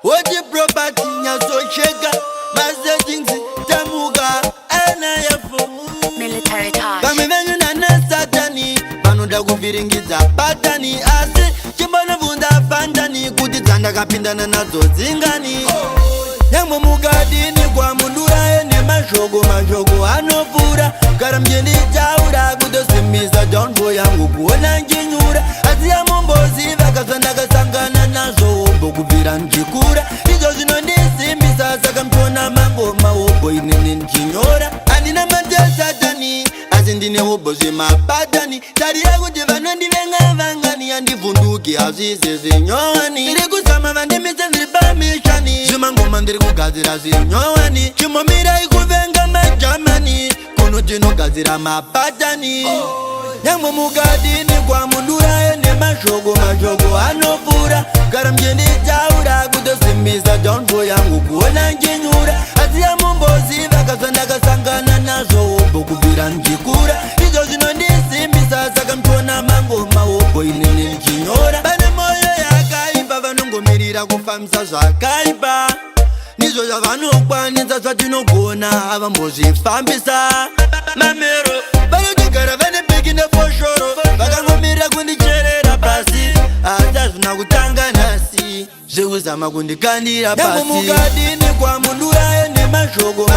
What the property nyazo shega Mazetings tamuga anayafo Military touch. Bamivenyu na satani Panoda kuviringiza patani Asi chimbona vunda fandani Kutizanda kapindana nazo zingani Nyamwe mugadini kwa mundura ene mashogo anofura Karamjeni chaura kutosimiza Jonvo yangu kuona njinyura Azia mombozi vakasanda kasangana nazo Bokuvira njikura Izo zinondisimisa saka mchona mango maobo inini njinyora Andina matesa tani Azindine obozi mapatani Tari ya kutivano ndivenga vangani Andivunduki azize zinyoani Iri kusama vandimise zibamishani Zimangoma ndiri kugazira zinyoani Chimomira ikuvenga majamani Kuno tinogazira mapatani Nyamwe mugadini kwa mundura ene mashogo anofura Karamjeni chaura kutosimiza Jonvo yangu kuona njinyura Azia mombozi vakasanda kasangana nazo Bokuvira njikura Izo zinondisimisa saka mchona mango maobo inini njinyora Bane moyo yakaipa vanongomirira kufamisa zvakaipa Nizo zvavanokwanisa zvatinogona avambozvifambisa Mamero vanotogara vane beki nefoshoro Vakangomirira kundicherera pasi Asi hazvina kutanga nhasi Zvekuzama kundikandira pasi Nyamwe mugadini kwa mundura ene mashogo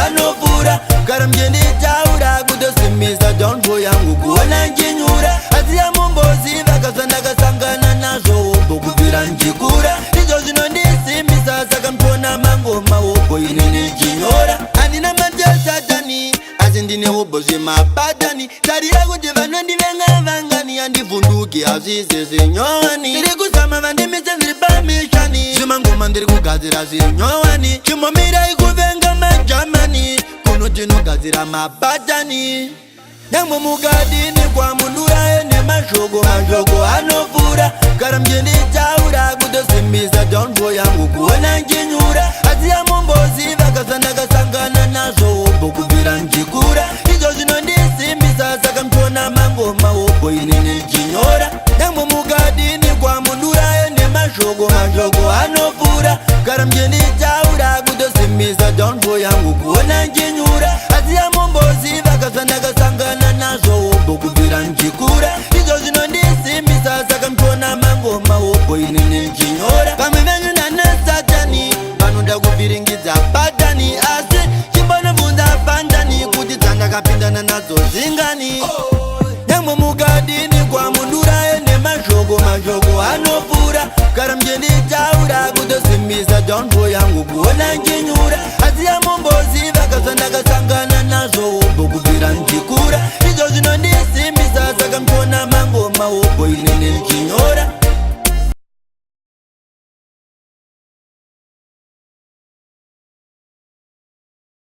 anofura Karamjeni chaura kutosimisa Jonvo yangu kuona njinyura Azia mombozi vakasanda kasangana nazo Bokuvira njikura Izo zinondisimisa saka mchona mango maobo inini njinyora Andina matesa tani Azindine obozi mapatani Tari ya kuti vanondivenga vangani Andivunduki azize zinyoani Iri kusama vandimise zibamishani Zimangoma ndiri kugazira zinyoani Chimomira ikuvenga majamani Kuno tinogazira mapatani Nyamwe mugadini kwa mundura ene mashogo anofura Karamjeni chaura kutosimisa Jonvo yangu kuona njinyura Azia mombozi vakasanda kasangana nazo Bokuvira njikura Izo zinondisimisa saka mchona mango maobo inini njinyora Nyamwe mugadini kwa mundura ene mashogo anofura Karamjeni chaura kutosimisa Jonvo yangu kuona njinyura Azia mombozi vakasanda kasangana nazo Bokuvira njikura Izo zinondisimisa saka mchona mango maobo inini njinyora Pamivenyu na satani Panoda kuviringidza patani Asi chimbona vunda fandani Kuti tsanda kapindana nazo zingani Nyamwe mugadini kwa mundura ene mashogo anofura Karamjeni chaura kutosimisa Jonvo